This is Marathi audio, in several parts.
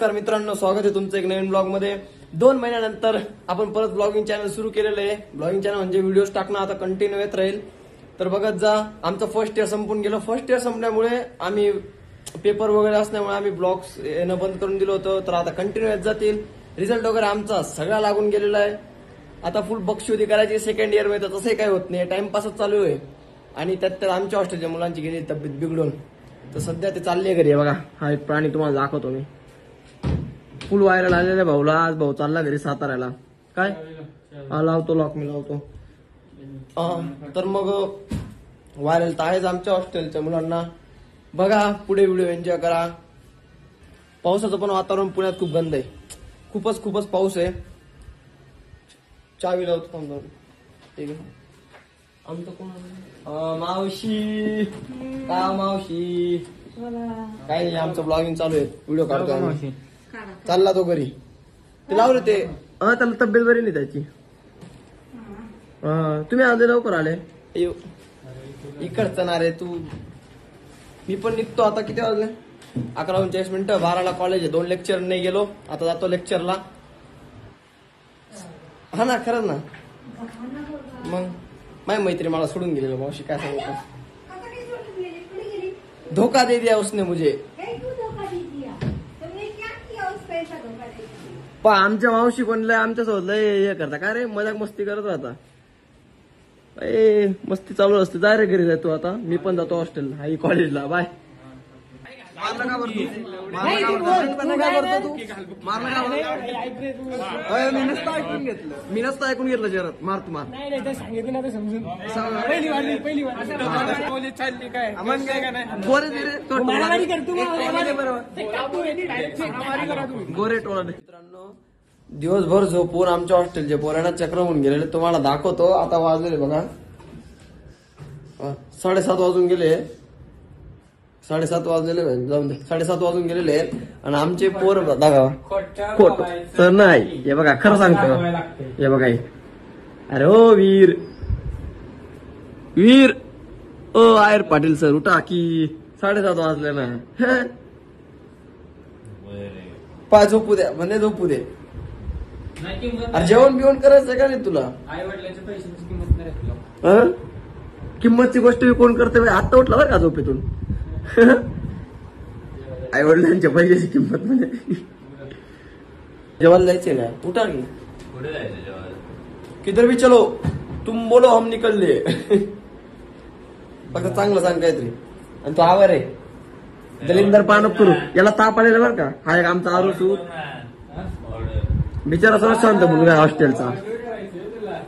नमस्कार मित्रांनो, स्वागत आहे तुमचं एक नवीन ब्लॉग मध्ये। 2 महिन्यानंतर आपण परत ब्लॉगिंग चॅनल सुरू केलेलं आहे। ब्लॉगिंग चॅनल म्हणजे व्हिडिओज टाकणं आता कंटिन्यू येत राहील। तर बघत जा, आमचं फर्स्ट इयर संपून गेलं। फर्स्ट इयर संपल्यामुळे आम्ही पेपर वगैरे असल्यामुळे आम्ही ब्लॉग्स येणं बंद करून दिलं होतं। तर आता कंटिन्यू येत जातील। रिझल्ट वगैरे आमचा सगळा लागून गेलेला आहे। आता फुल बक्षुदी करायची सेकंड इयर मध्ये, तसंही काही होत नाही, टाइमपासच चालू आहे। आणि त्यात आमच्या हॉस्टेलच्या मुलांची गेली तब्येत बिघडून, तर सध्या ते चालले घरी। बघा, हा एक प्राणी तुम्हाला दाखवतो मी। फुल व्हायरल आलेला भाऊला, आज भाऊ चालला घरी साताऱ्याला। काय लावतो लॉक, मी लावतो। तर मग व्हायरल तर आहेच आमच्या हॉस्टेलच्या मुलांना। बघा, पुढे व्हिडिओ एन्जॉय करा। पावसाचं पण वातावरण पुण्यात खूप गंद आहे, खूपच पाऊस आहे। चावी लावतो थांब, ठीक आहे। आमचं कोण मावशी, का मावशी काही नाही, आमचं ब्लॉगिंग चालू आहे, व्हिडिओ काढतो आम्ही। चालला तो घरी, ते लावले ते त्याला तब्येत बरी नाही त्याची। तुम्ही आले लवकर आले, इकडचं ना रे तू। मी पण निघतो आता, किती वाजले? 11:39। 12ला कॉलेज आहे, 2 लेक्चर नाही गेलो, आता जातो लेक्चरला। हा ना, खरंच ना। मग माझी मैत्री मला सोडून गेलेलं, मावशी काय सांगतो। धोखा दे दिया उसने मुझे। आमच्या मावशी पण लय आमच्यासोबत लय हे करता, काय रे मजाक मस्ती करत राहता। मस्ती चालू असते। जा रे घरी, जातो आता मी पण जातो हॉस्टेलला, आई कॉलेजला। बाय। मारला का बरं तू? मी नसतं ऐकून घेतलं शहरात। मार तू, मार। सांगितलं ना समजून, गोरे टोळा। मित्रांनो, दिवसभर झोपून आमच्या हॉस्टेलचे पोरांना चक्र होऊन गेलेले, तुम्हाला दाखवतो। आता वाजले बघा 7:30 वाजून गेले। 7:30 वाजलेले, जाऊन दे, 7:30 वाजून गेलेले। आणि आमचे पोर दाखवा खोट तर नाही, हे बघा खरं सांगतो, हे बघा। अरे ओ वीर वीर, ओ आयर पाटील सर, उठा की 7:30 वाजले ना। पाय झोपू द्या, म्हणजे झोपू दे। अरे जेवण बिवण करायचं का नाही तुला? आई वडिलांच्या पैशांची किंमत नाही, किंमतची गोष्ट कोण करते? आता उठला बरं का झोपेतून। आई वडिलांच्या पैशाची किंमत म्हणजे जेवायला जायचे का? उठा की, कुठे जायचं जेवायला? किधर भी चलो, तुम बोलो हम निकलले। फक्त चांगलं सांग काहीतरी। आणि तो आवर आहे दलिंदर पानप करू, याला ताप आलेला बरं का। हा एक आमचा आरुसू बिचारा, सर्व शांत मुलगा आहे हॉस्टेलचा,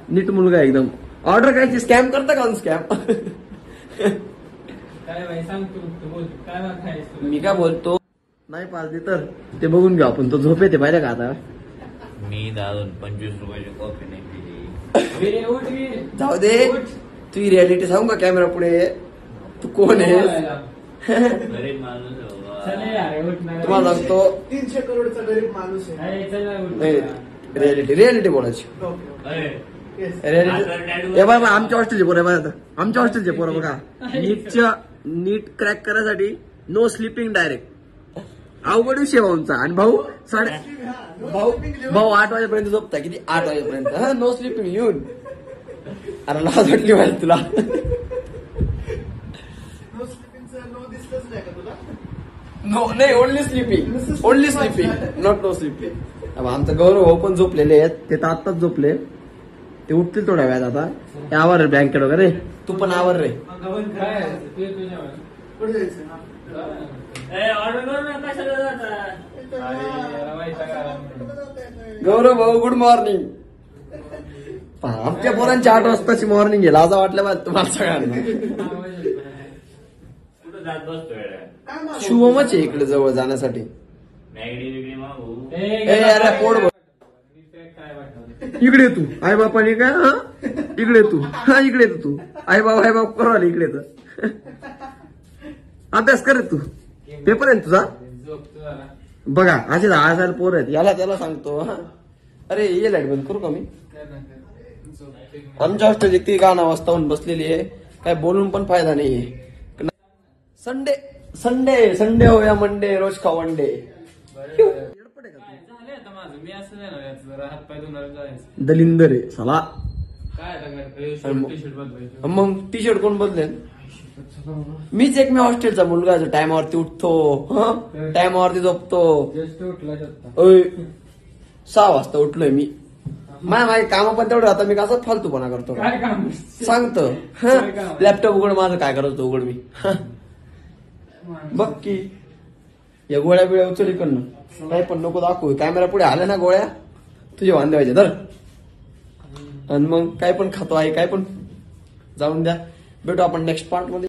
नीट मुलगा एकदम। ऑर्डर करायची, स्कॅम करता का? स्कॅम मी काय बोलतो नाही पाजली तर ते बघून घेऊ आपण। तो झोप येते पाहिजे का आता? मी 25 रुपयाची कॉफी नाही पिली। जाऊ दे, तू रियालिटी सांगू का कॅमेरा पुढे? तू कोण आहे? गरीब माणूस तुम्हाला सांगतो, 300 करोडचा गरीब माणूस आहे। रियालिटी बोलायची। हे बघा, आमच्या हॉस्टेलचे पोरं बघा, आमच्या हॉस्टेलचे पोरं बघा, नीट क्रॅक करायसाठी नो स्लीपिंग डायरेक्ट। अवघड विषय भाऊंचा। आणि भाऊ 8 वाजेपर्यंत झोपता, किती? 8 वाजेपर्यंत नो स्लीपिंग येऊन। अरे लाज वाटली पाहिजे तुला? नो नाही, only sleeping, not know sleeping. अब आमचा गौरव भाऊ पण झोपलेले आहेत, ते तर आत्ताच झोपले, ते उठतील थोड्या वेळात आता। ते आवर रे ब्लँकेट वगैरे, तू पण आवर रे। गौरव भाऊ गुड मॉर्निंग। आमच्या पोरांची 8 वाजताची मॉर्निंग आहे, लाजा वाटल्या पाहिजे तुम्हाला सगळ्यांना। शुभमच आहे इकडे जवळ जाण्यासाठी। पोट इकडे तू आई बापाने काय, इकडे तू, इकडे तू आई बाप करू आले इकडे। तर अभ्यास कर तू, पेपर आहे तुझा। बघा असे 10,000 पोर आहेत, याला त्याला सांगतो। अरे ये लाईट बंद करू का मी? आमच्या हॉस्टेल ती गाणं वाजताहून बसलेली आहे, काय बोलून पण फायदा नाहीये। संडे हो या मंडे, रोज का वन डे। येडपट आहे का तू? झाले आता माझं मी असं नाही ना याचं जरा हात पाय धुणार जायचं दलिंदर आहे चला. काय आता टी शर्ट बदलायचं मग टी शर्ट कोण बदलेल? मीच एक मी हॉस्टेलचा मुलगा जो टायमावरती उठतो, टायमावरती झोपतो. जस्ट उठला शकता. ओय 6 वाजता उठलोय मी. माझे काम पण तेवढं आता मी कसं फालतूपणा करतो काय काम सांगतो. लॅपटॉप उघड माझं काय करतो उघड मी. बघ की या गोळ्या बिळ्या उचल इकडनं काही पण नको दाखवू. कॅमेरा पुढे आल्या ना गोळ्या तुझे वांदे व्हायचे तर. आणि मग काय पण खातो आहे काय पण जाऊन द्या. भेटू आपण नेक्स्ट पार्ट मध्ये.